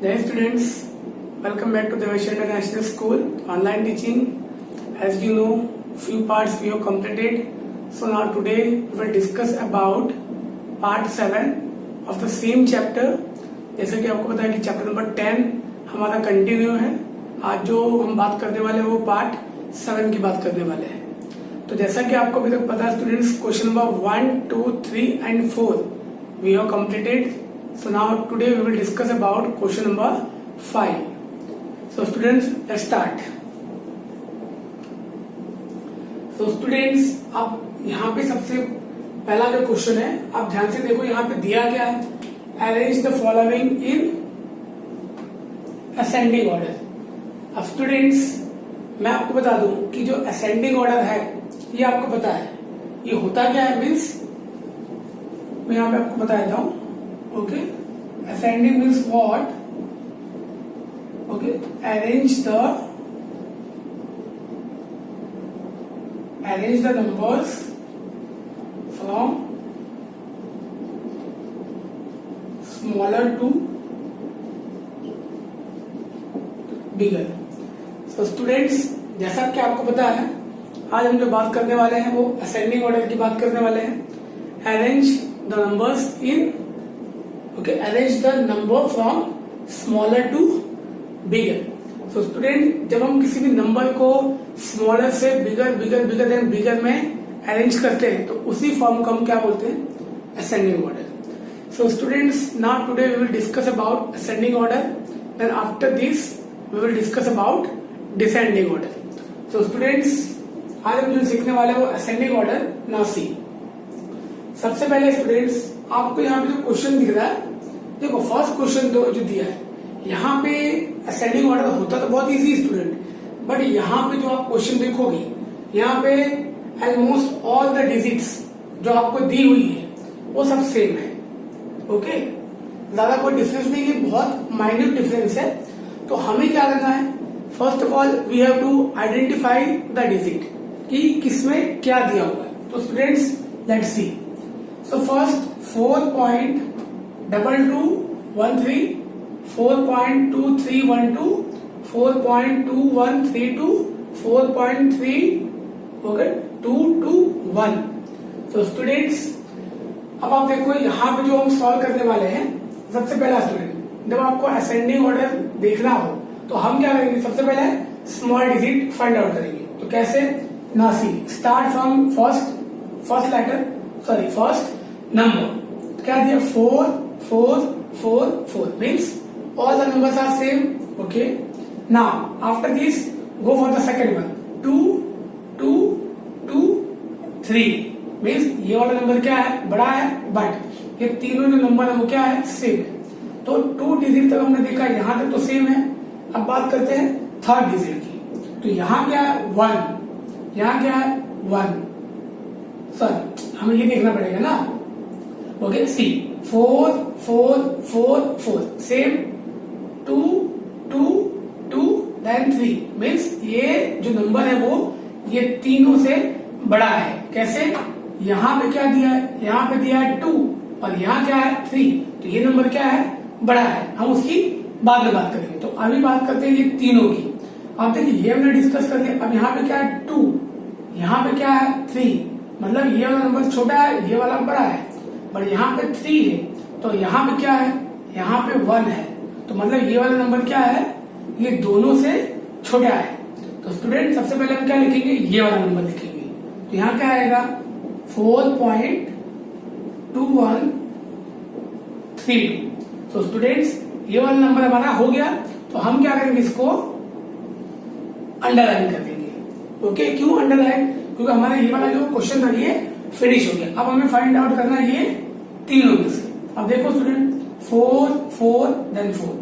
Dear students, welcome back to Devashi International School online teaching. As you know, few parts we have completed. So now today we will discuss about part 7 of the same chapter. जैसे कि आपको पता है कि chapter number 10 हमारा continue है. आज जो हम बात करने वाले हैं वो पार्ट 7 की बात करने वाले हैं. तो जैसा कि आपको अभी तक पता है students, question number 1, 2, 3 and 4 we have completed. So now today we will discuss about question number 5. So students, let's start. So students, अब यहाँ पे सबसे पहला जो क्वेश्चन है आप ध्यान से देखो. यहाँ पे दिया क्या है, arrange the following in ascending order. अब स्टूडेंट्स मैं आपको बता दूं कि जो असेंडिंग ऑर्डर है ये आपको पता है ये होता क्या है. मीन्स मैं यहाँ पे आपको बता देता हूं. Okay, ascending means what? Okay, arrange the numbers from smaller to bigger. So students, जैसा कि आपको पता है आज हम जो बात करने वाले हैं वो ascending order की बात करने वाले हैं. Arrange the numbers in arrange the number from smaller to bigger. So student, जब हम किसी भी नंबर को स्मॉलर से बिगर देन बिगर में अरेंज करते हैं तो उसी फॉर्म को हम क्या बोलते हैं, ascending order. So students, now today we will discuss about ascending order. Then after this we will discuss about descending order. So students, आज हम जो सीखने वाले हैं वो असेंडिंग ऑर्डर. नाउ सी, सबसे पहले स्टूडेंट्स आपको यहाँ पे जो क्वेश्चन दिख रहा है, देखो फर्स्ट क्वेश्चन जो दिया है यहाँ पे असेंडिंग ऑर्डर होता तो बहुत इजी स्टूडेंट, बट यहाँ पे जो आप क्वेश्चन देखोगे यहाँ पे ऑलमोस्ट ऑल द डिजिट्स जो आपको दी हुई है वो सब सेम है. ओके, ज्यादा कोई डिफरेंस नहीं है, बहुत माइन्यूट डिफरेंस है. तो हमें क्या करना है, first of all we have to identify the digit कि किसमें क्या दिया हुआ है. तो students let's see. So first 4.2213, 4.2312, 4.2132, 4.3221. तो स्टूडेंट्स अब आप देखो यहाँ पे जो हम सॉल्व करने वाले हैं, सबसे पहला स्टूडेंट जब आपको असेंडिंग ऑर्डर देखना हो तो हम क्या करेंगे, सबसे पहले स्मॉल डिजिट फाइंड आउट करेंगे. तो कैसे, ना see, start from first letter, sorry first number. क्या दिया, 4 4 4 4 means all the numbers are same. Okay, now after this go for the second one, 2 2 2 3 means ये वाला नंबर क्या है, बड़ा है, बट ये तीनों जो नंबर है वो क्या है, सेम है. तो 2 डिजिट तक हमने देखा, यहां तक तो सेम है. अब बात करते हैं थर्ड डिजिट की. तो यहाँ क्या है, 1, यहाँ क्या है 1, सॉरी हमें ये देखना पड़ेगा ना. ओके, सी 4 4 4 4 सेम, 2 2 2 देन 3 मीन्स ये जो नंबर है वो ये तीनों से बड़ा है. कैसे, यहाँ पे क्या दिया है, यहाँ पे दिया है 2 और यहाँ क्या है 3. तो ये नंबर क्या है, बड़ा है. हम उसकी बाद में बात करेंगे. तो अभी बात करते हैं ये तीनों की. आप देखिए ये हमने डिस्कस कर लिया. अब यहाँ पे क्या है 2, यहाँ पे क्या है 3, मतलब ये वाला नंबर छोटा है, ये वाला बड़ा है, बट यहाँ पे 3 है. तो यहाँ पे क्या है, यहाँ पे 1 है. तो मतलब ये वाला नंबर क्या है, ये दोनों से छोटा है. तो स्टूडेंट सबसे पहले हम क्या लिखेंगे, ये वाला नंबर लिखेंगे. तो यहाँ क्या आएगा, 4.2132. तो स्टूडेंट्स ये वाला नंबर हमारा हो गया. तो हम क्या करेंगे, इसको अंडरलाइन कर देंगे. ओके, क्यों अंडरलाइन, क्योंकि हमारा ये वाला जो क्वेश्चन था ये फिनिश हो गया. अब हमें फाइंड आउट करना है ये तीनों में से. अब देखो student, 4 4 then 4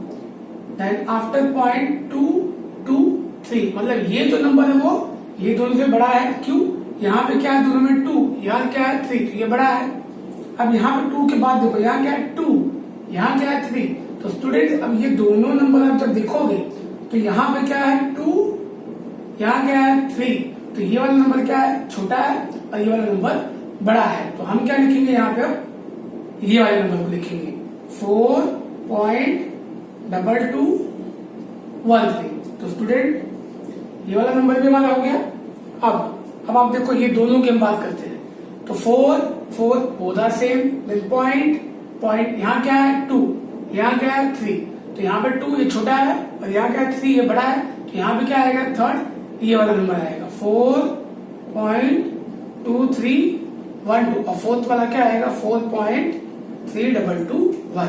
then after point 2 2 3, मतलब ये जो नंबर है वो ये दोनों से बड़ा है. क्यों, यहाँ पे क्या है दोनों में 2, यहाँ क्या है 3, तो ये बड़ा है. अब यहाँ पे 2 के बाद देखो यहाँ क्या है 2, यहाँ क्या है 3. तो स्टूडेंट अब ये दोनों नंबर आप जब देखोगे तो यहाँ पे क्या है 2, यहाँ क्या है 3. तो ये वाला नंबर क्या है, छोटा है, और ये वाला नंबर बड़ा है. तो हम क्या लिखेंगे यहाँ पे, अब ये वाले नंबर को लिखेंगे 4.19 2213। तो स्टूडेंट ये वाला नंबर भी हमारा हो गया। अब आप देखो ये दोनों की हम बात करते हैं। तो 4 both are same. Then point यहाँ क्या है 2, यहाँ क्या है 3। तो यहाँ पे 2 ये छोटा है और यहाँ क्या है 3 ये बड़ा है। तो यहाँ पे क्या आएगा थर्ड ये वाला नंबर आएगा 4.2312 और फोर्थ वाला क्या आएगा 4.3221।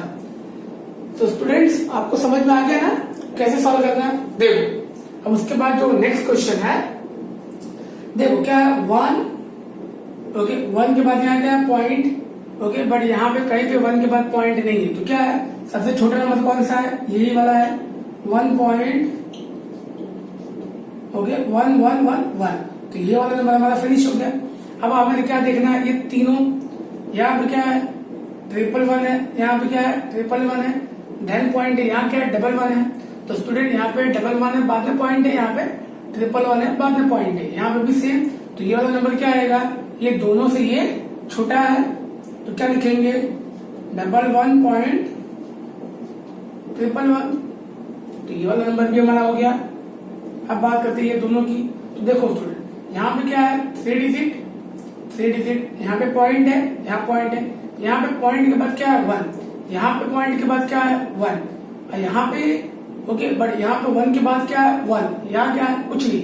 तो स्टूडेंट्स आपको समझ में आ गया ना कैसे सॉल्व करना है। देखो अब उसके बाद जो नेक्स्ट क्वेश्चन है, देखो क्या है 1 ओके 1 के बाद यहाँ क्या है पॉइंट ओके, बट यहाँ पे कहीं पे 1 के बाद पॉइंट नहीं है। तो क्या है सबसे छोटा नंबर कौन सा है, यही वाला है 1.1 ओके 1111। तो ये वाला नंबर हमारा फिनिश हो गया। अब हमें क्या देखना है, ये तीनों यहाँ पे क्या है 111 है, यहाँ पे क्या है 111 है, देन पॉइंट है यहाँ क्या है 11 है। तो स्टूडेंट यहाँ पे 11 है बाद में पॉइंट है, यहाँ पे 111 है बाद में पॉइंट है, यहाँ पे भी सेम। तो ये वाला नंबर क्या आएगा, ये दोनों से ये छोटा है। तो क्या लिखेंगे 11.111। तो ये वाला नंबर भी हमारा हो गया। अब बात करते हैं ये दोनों की। तो देखो स्टूडेंट यहाँ पे क्या है 3 डिजिट, यहाँ पे पॉइंट है, यहाँ पॉइंट है, यहाँ पे पॉइंट के बाद क्या है 1, यहाँ पे पॉइंट के बाद क्या है 1 और यहाँ पे ओके, बट यहाँ पे 1 के बाद क्या है 1, यहाँ क्या है कुछ नहीं।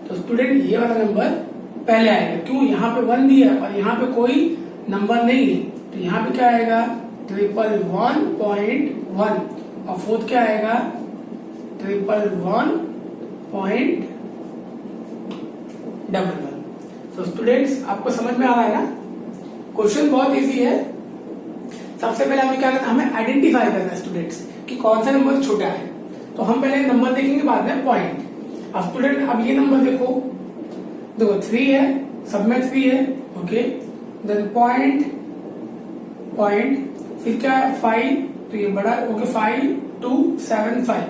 तो स्टूडेंट ये वाला नंबर पहले आएगा, क्यों यहाँ पे 1 दिया और यहाँ पे कोई नंबर नहीं है। तो यहाँ पे क्या आएगा 111.1 और फोर्थ क्या आएगा 111.11। तो स्टूडेंट्स आपको समझ में आ रहा है ना, क्वेश्चन बहुत इजी है। सबसे पहले हमें क्या करना है, हमें आइडेंटिफाई करना है स्टूडेंट्स कि कौन सा नंबर छोटा है। तो हम पहले नंबर देखेंगे बाद में पॉइंट। अब स्टूडेंट अब ये नंबर देखो 3 है, सब में 3 है ओके, देन पॉइंट फिर क्या है 5, तो ये बड़ा ओके 5275।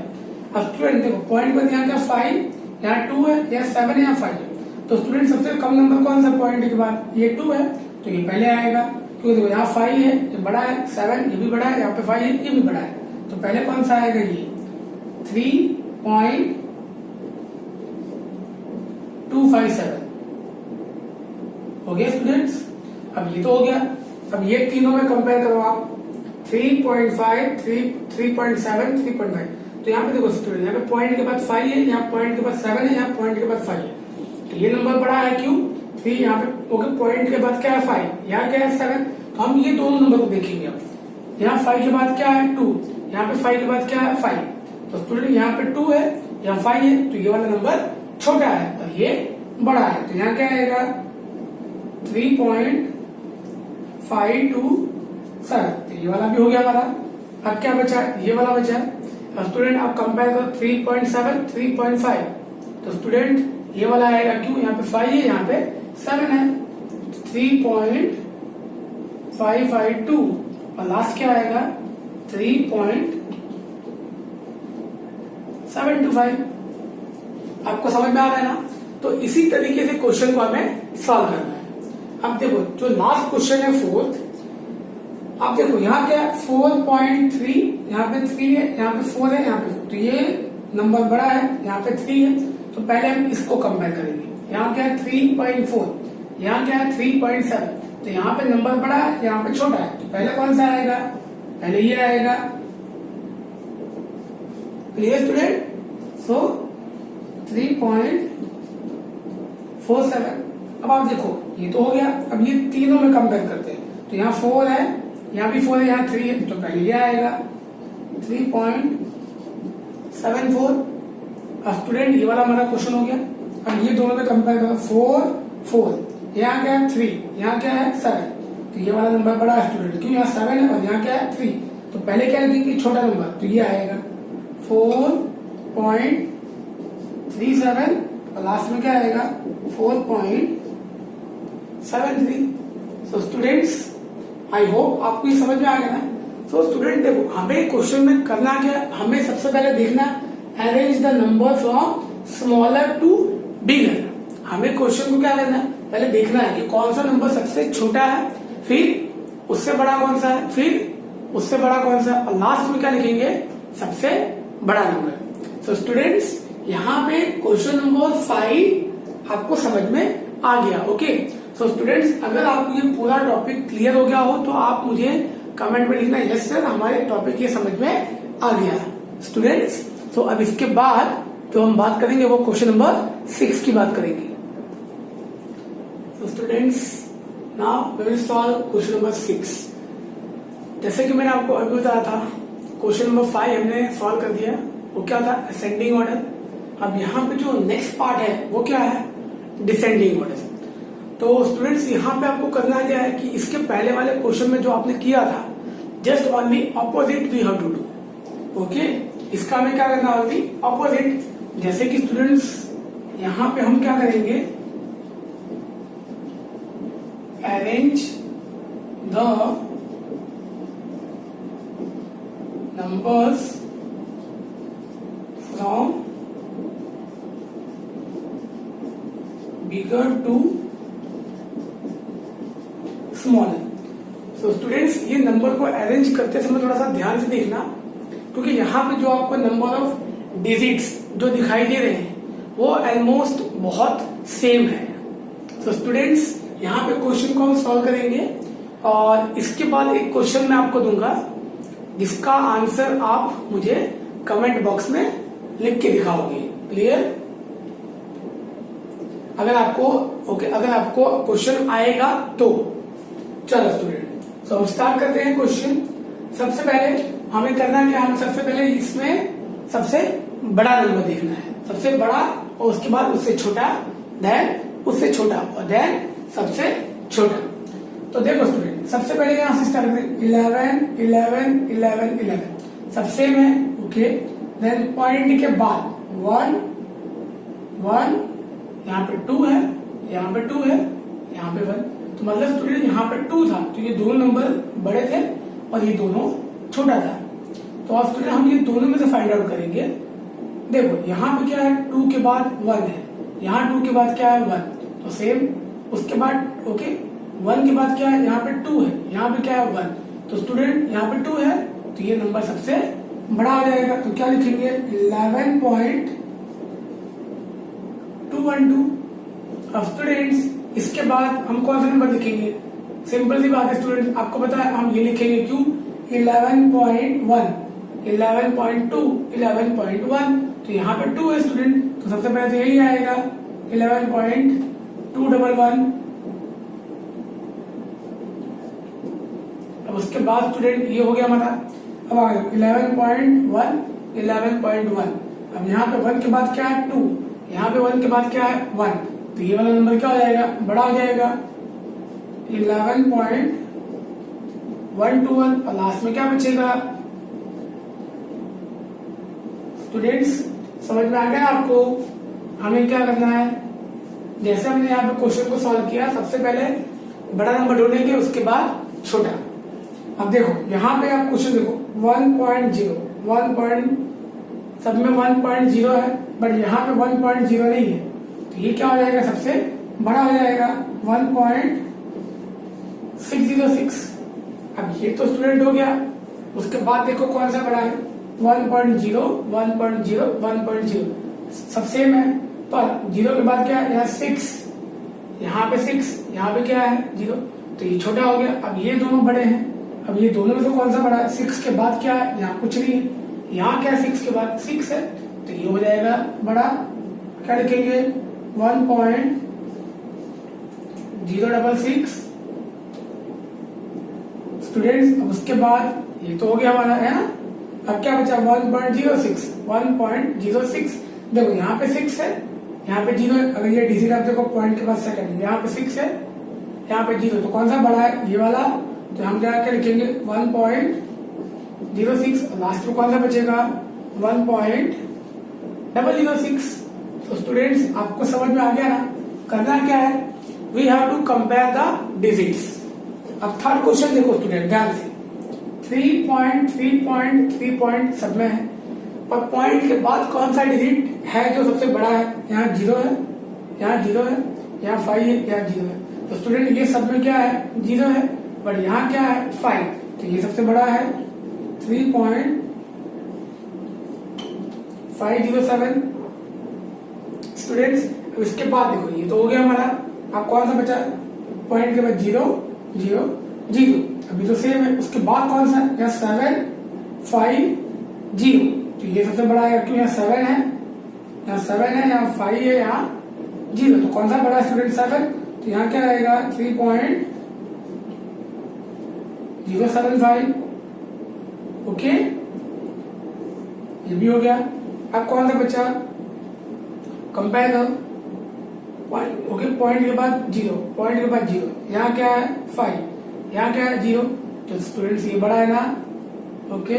अब स्टूडेंट देखो पॉइंट पर यहाँ क्या 5, यहाँ 2 है, यहाँ 7 है, यहाँ 5 है। तो स्टूडेंट सबसे कम नंबर कौन सा पॉइंट के बाद, ये 2 है तो ये पहले आएगा, क्योंकि देखो यहाँ 5 है ये बड़ा है, 7 ये भी बड़ा है, यहाँ पे 5 है ये भी बड़ा है। तो पहले कौन सा आएगा ये 3.257 हो गया स्टूडेंट्स। अब ये तो हो गया। अब ये तीनों में कंपेयर करो आप 3.5, 3.7, 3.5। तो यहाँ पे देखो स्टूडेंट यहाँ पे पॉइंट के बाद 5 है, यहाँ पॉइंट के बाद 7 है, यहाँ पॉइंट के बाद 5 है। तो ये नंबर बड़ा है क्यों 3, यहाँ पे ओके पॉइंट के बाद क्या है 5, यहाँ क्या है 7। तो हम ये दोनों नंबर को देखेंगे। अब यहाँ 5 के बाद क्या है 2, यहाँ पे 5 के बाद क्या है 5। तो स्टूडेंट यहाँ पे 2 है, यहाँ 5 है, तो ये वाला नंबर छोटा है और ये बड़ा है। तो यहाँ क्या आएगा 3.527। तो ये वाला भी हो गया हमारा। अब क्या बचा, ये वाला बचा। अब स्टूडेंट आप कंपेयर करो 3.7, 3.5। तो स्टूडेंट ये वाला आएगा क्यों, यहाँ पे 5 है, यहाँ पे 7 है, 3.552 और लास्ट क्या आएगा 3.725। आपको समझ में आ रहा है ना। तो इसी तरीके से क्वेश्चन को हमें सॉल्व करना है। अब देखो जो लास्ट क्वेश्चन है 4th, आप देखो यहाँ क्या है 4.3, यहाँ पे 3 है, यहाँ पे 4 है, यहाँ पे 4। तो ये नंबर बड़ा है, यहाँ पे 3 है, तो पहले हम इसको कंपेयर करेंगे। यहाँ क्या है 3.4, यहाँ क्या है 3.7। तो यहाँ पे नंबर बड़ा है, यहाँ पे छोटा है। तो पहले कौन सा आएगा, पहले ये आएगा। Clear student. सो 3.47। अब आप देखो ये तो हो गया। अब ये तीनों में कंपेयर करते हैं। तो यहाँ 4 है, यहाँ भी 4 है, यहाँ 3 है, तो पहले ये आएगा 3.74। अब स्टूडेंट ये वाला हमारा क्वेश्चन हो गया। अब ये दोनों में कंपेयर करो 4, यहाँ क्या है 3, यहाँ क्या है 7। तो ये वाला नंबर बड़ा है स्टूडेंट, क्यों यहाँ 7 है और यहाँ क्या है 3। तो पहले क्या लिखेंगे छोटा नंबर, तो ये आएगा 4.37 और लास्ट में क्या आएगा 4.73। सो स्टूडेंट्स आई होप आपको ये समझ में आ गया ना। सो स्टूडेंट देखो हमें क्वेश्चन में करना क्या, हमें सबसे पहले देखना arrange the number from smaller to bigger. हमें क्वेश्चन को क्या करना है, पहले देखना है कि कौन सा नंबर सबसे छोटा है, फिर उससे बड़ा कौन सा है, फिर उससे बड़ा कौन सा, और लास्ट में क्या लिखेंगे सबसे बड़ा नंबर। सो स्टूडेंट्स, यहाँ पे क्वेश्चन नंबर 5 आपको समझ में आ गया। ओके, सो स्टूडेंट्स, अगर आपको ये पूरा टॉपिक क्लियर हो गया हो तो आप मुझे कमेंट में लिखना, यस सर हमारे टॉपिक ये समझ में आ गया। स्टूडेंट्स, सो अब इसके बाद जो हम बात करेंगे वो क्वेश्चन नंबर 6 की बात करेंगे। So students, now we will solve question number 6। जैसे कि मैंने आपको अभी बताया था, क्वेश्चन नंबर 5 हमने सॉल्व कर दिया। वो क्या था? Ascending order. अब यहाँ पे जो नेक्स्ट पार्ट है वो क्या है? Descending order. तो स्टूडेंट्स, यहाँ पे आपको करना क्या है कि इसके पहले वाले क्वेश्चन में जो आपने किया था, just only opposite we have to do. Okay, इसका हमें क्या करना होगी? ऑपोजिट। जैसे कि स्टूडेंट्स, यहाँ पे हम क्या करेंगे? Arrange the numbers from bigger to smaller. So students, ये नंबर को अरेंज करते समय थोड़ा सा ध्यान से देखना, क्योंकि यहाँ पे जो आपको नंबर ऑफ डिजिट्स जो दिखाई दे रहे हैं वो ऑलमोस्ट बहुत सेम है। सो स्टूडेंट्स, यहाँ पे क्वेश्चन को हम सॉल्व करेंगे और इसके बाद एक क्वेश्चन मैं आपको दूंगा जिसका आंसर आप मुझे कमेंट बॉक्स में लिख के दिखाओगे। क्लियर? अगर आपको क्वेश्चन आएगा तो चलो स्टूडेंट, तो हम स्टार्ट करते हैं क्वेश्चन। सबसे पहले हमें करना है कि हम सबसे पहले इसमें सबसे बड़ा नंबर देखना है। सबसे बड़ा और उसके बाद उससे छोटा, देन उससे छोटा और देन सबसे छोटा। तो देखो स्टूडेंट, सबसे पहले यहां से स्टार्ट करें। 11 11 11 11 सबसे में। ओके, देन पॉइंट के बाद 1 1, यहाँ पे 2 है, यहाँ पे 2 है, यहाँ पे 1। तो मतलब स्टूडेंट यहाँ पे 2 था, तो ये दोनों नंबर बड़े थे और ये दोनों छोटा था। तो अब स्टूडेंट हम ये दोनों में से फाइंड आउट करेंगे। देखो यहाँ पे क्या है? 2 के बाद 1 है, यहाँ 2 के बाद क्या है? 1। तो सेम उसके बाद ओके 1 के बाद क्या है? यहाँ पे 2 है, यहाँ पे क्या है? 1। तो स्टूडेंट यहाँ पे 2 है, तो ये नंबर सबसे बड़ा हो जाएगा। तो क्या लिखेंगे? 11.212। अब स्टूडेंट्स, इसके बाद हम कौन सा नंबर लिखेंगे? सिंपल सी बात है स्टूडेंट, आपको पता है हम ये लिखेंगे क्यों? 11.1 11.2 11.1। तो यहाँ पे 2 है स्टूडेंट, तो सबसे पहले तो यही आएगा 11.211। अब उसके बाद स्टूडेंट ये हो गया हमारा। अब आ गया 11.1 11.1। अब यहाँ पे 1 के बाद क्या है? 2। यहाँ पे 1 के बाद क्या है? 1। तो ये वाला नंबर क्या हो जाएगा? बड़ा हो जाएगा 11.121। और लास्ट में क्या बचेगा? स्टूडेंट्स, समझ में आ गया आपको? हमें क्या करना है? जैसे हमने यहाँ पे क्वेश्चन को सॉल्व किया, सबसे पहले बड़ा नंबर ढूंढेंगे, उसके बाद छोटा। अब देखो यहाँ पे आप क्वेश्चन देखो 1.0 सब में 1.0 है, बट यहाँ पे 1.0 नहीं है, तो ये क्या हो जाएगा? सबसे बड़ा हो जाएगा 1.606। अब ये तो स्टूडेंट हो गया। उसके बाद देखो कौन सा बड़ा है? 1.0 1.0 1.0 सब सेम है, पर 0 के बाद क्या है? यहाँ 6, यहाँ पे 6, यहाँ पे क्या है? 0। तो ये छोटा हो गया। अब ये दोनों बड़े हैं। अब ये दोनों में से कौन सा बड़ा है? 6 के बाद क्या है? यहाँ कुछ नहीं है। यहाँ क्या है? 6 के बाद 6 है, तो ये हो जाएगा बड़ा। क्या लिखेंगे? 1.066 स्टूडेंट्स। अब उसके बाद ये तो हो गया हमारा, है ना? अब क्या बचा? 1.06 1.06। देखो यहाँ पे 6 है, यहाँ पे 0 है। अगर ये डिजिट आप देखो पॉइंट के बाद सेकंड, यहाँ पे 6 है, यहाँ पे 0, तो कौन सा बड़ा है? ये वाला। तो हम क्या लिखेंगे? 1.06। लास्ट में कौन सा बचेगा? 1.006। तो स्टूडेंट्स, आपको समझ में आ गया ना? करना क्या है? We have to compare the digits. अब थर्ड क्वेश्चन देखो स्टूडेंट ध्यान से। 3 सब में है, पर पॉइंट के बाद कौन सा डिजिट है जो सबसे बड़ा है? यहाँ 0 है, यहाँ 0 है, यहाँ 5 है, यहाँ 0 है। तो स्टूडेंट ये सब में क्या है? 0 है, बट यहाँ क्या है? 5। तो ये सबसे बड़ा है 3.5। 507 स्टूडेंट्स। अब इसके बाद देखो ये तो हो गया हमारा। अब कौन सा बचा, पॉइंट के बाद 0 0 0, अभी तो सेम है। उसके बाद कौन सा, यहाँ 7 5 0, तो ये सबसे बड़ा है क्यों, यहाँ 7 है, यहाँ 7 है, यहाँ 5 है, यहाँ 0, तो कौन सा बड़ा स्टूडेंट 7, तो यहाँ क्या आएगा 3.075। ओके, ये भी हो गया। अब कौन सा बचा, कंपेयर करो, पॉइंट, ओके, पॉइंट के बाद 0, पॉइंट के बाद 0, यहाँ क्या है 5, यहाँ क्या है 0, तो स्टूडेंट्स ये बड़ा है ना, ओके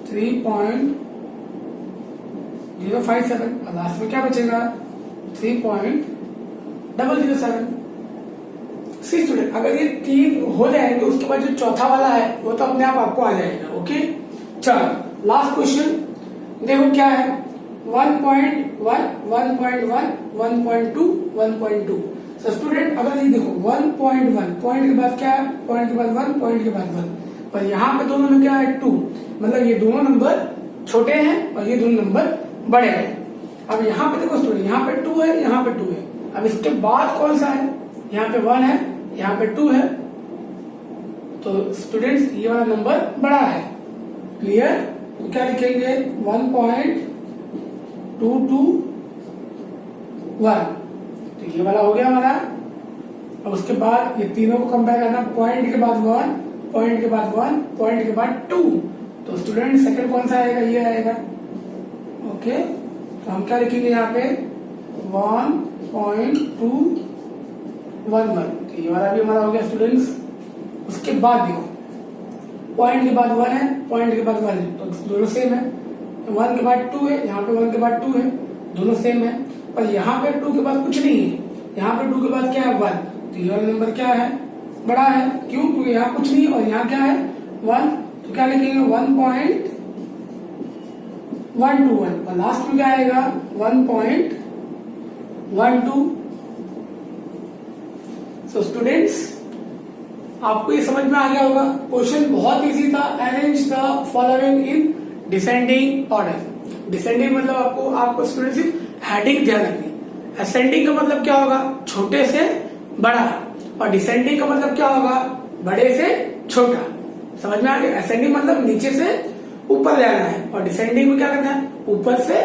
3.057, और लास्ट में क्या बचेगा 3.007। सी स्टूडेंट, अगर ये 3 हो जाएंगे उसके बाद जो चौथा वाला है वो तो अपने आप आपको आ जाएगा। ओके, चलो लास्ट क्वेश्चन देखो क्या है, 1.1 1.1 1.2 1.2। तो स्टूडेंट अगर ये देखो 1.1, पॉइंट के बाद क्या है, पॉइंट के बाद 1, पॉइंट के बाद 1, पर यहाँ पे दोनों में क्या है 2, मतलब ये दोनों नंबर छोटे हैं और ये दोनों नंबर बड़े हैं। अब यहाँ पे देखो स्टूडेंट, यहाँ पे 2 है, यहाँ पे 2 है। अब इसके बाद कौन सा है, यहाँ पे 1 है, यहाँ पे 2 है, तो स्टूडेंट्स ये वाला नंबर बड़ा है। क्लियर, तो क्या लिखेंगे 1.221, तो ये वाला हो गया हमारा। और उसके बाद ये तीनों को कंपेयर करना, पॉइंट के बाद 1, पॉइंट के बाद 1, पॉइंट के बाद 2, तो स्टूडेंट सेकंड कौन सा आएगा, ये आएगा। ओके, तो हम क्या लिखेंगे यहाँ पे 1.211, तो ये वाला भी हमारा हो गया स्टूडेंट्स। उसके बाद देखो पॉइंट के बाद 1 है, पॉइंट के बाद 1 है, तो दोनों सेम है। 1 के बाद 2 है, यहाँ पे 1 के बाद 2 है, दोनों सेम है। पर यहाँ पे 2 के बाद कुछ नहीं है, यहाँ पे 2 के बाद क्या है 1, तो ये वाला नंबर क्या है, बड़ा है। क्यों, क्योंकि यहाँ कुछ नहीं और यहाँ क्या है 1, तो क्या लिखेंगे 1.121, और लास्ट में क्या आएगा 1.12। सो स्टूडेंट्स आपको ये समझ में आ गया होगा, क्वेश्चन बहुत इजी था। Arrange the following in descending order. Descending मतलब आपको स्टूडेंट सिर्फ हेडिंग ध्यान रखनी। असेंडिंग का मतलब क्या होगा, छोटे से बड़ा, और डिसेंडिंग का मतलब क्या होगा, बड़े से छोटा। समझ में आ गया, असेंडिंग मतलब नीचे से ऊपर जाना है, और डिसेंडिंग में क्या करना है, ऊपर से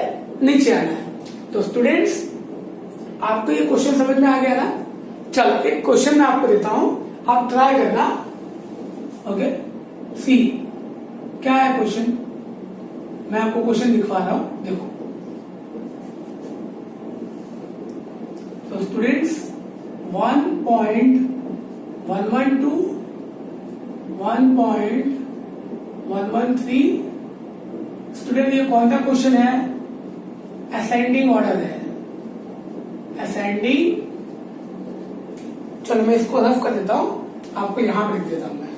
नीचे आना है। तो स्टूडेंट्स आपको ये क्वेश्चन समझ में आ गया ना। चलो एक क्वेश्चन मैं आपको देता हूं, आप ट्राई करना। ओके, सी क्या है क्वेश्चन, मैं आपको क्वेश्चन दिखवा रहा हूं, देखो। तो स्टूडेंट्स 1.112 1.113 स्टूडेंट ये कौन सा क्वेश्चन है, असेंडिंग ऑर्डर है, असेंडिंग। चलो मैं इसको रफ कर देता हूं, आपको यहां पर लिख देता हूं मैं।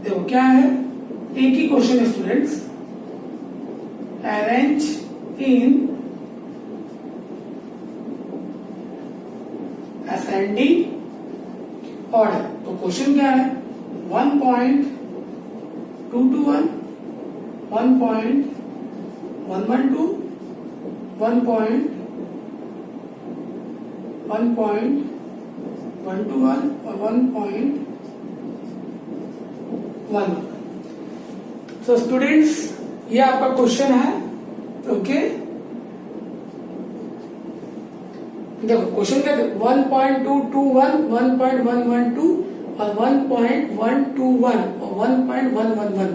देखो क्या है, एक ही क्वेश्चन है students, arrange in ascending order. तो क्वेश्चन क्या है 1.221 1.112 1.121 और 1.11। तो स्टूडेंट्स ये आपका क्वेश्चन है। ओके, देखो क्वेश्चन क्या है, 1.221 1.112 और 1.121 और 1.111।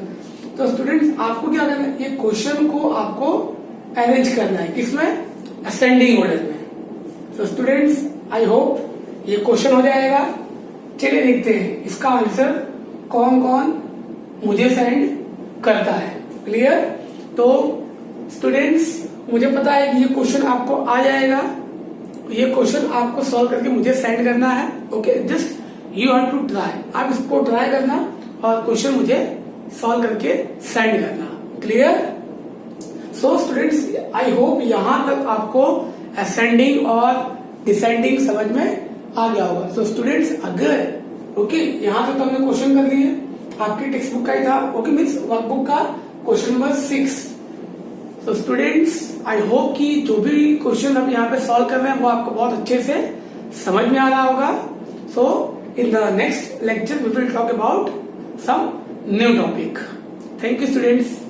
तो स्टूडेंट्स आपको क्या करना है, ये क्वेश्चन को आपको अरेंज करना है, किसमें, असेंडिंग ऑर्डर में। तो स्टूडेंट्स आई होप ये क्वेश्चन हो जाएगा। चलिए देखते हैं इसका आंसर कौन कौन मुझे सेंड करता है। क्लियर, तो स्टूडेंट्स मुझे पता है कि ये क्वेश्चन आपको आ जाएगा, ये क्वेश्चन आपको सॉल्व करके मुझे सेंड करना है। Okay, just you have to try, आप इसको ट्राई करना और क्वेश्चन मुझे सॉल्व करके सेंड करना। Clear, so students I hope यहां तक आपको असेंडिंग और डिसेंडिंग समझ में आ गया होगा। सो स्टूडेंट्स अगर ओके, यहाँ तक तो हमने क्वेश्चन कर लिए, आपकी टेक्स्ट बुक का ही था। ओके, मीन्स वर्कबुक का क्वेश्चन नंबर 6। तो स्टूडेंट्स, आई होप कि जो भी क्वेश्चन हम यहाँ पे सॉल्व कर रहे हैं वो आपको बहुत अच्छे से समझ में आ रहा होगा। So in the next lecture we will talk about some new topic. Thank you, students.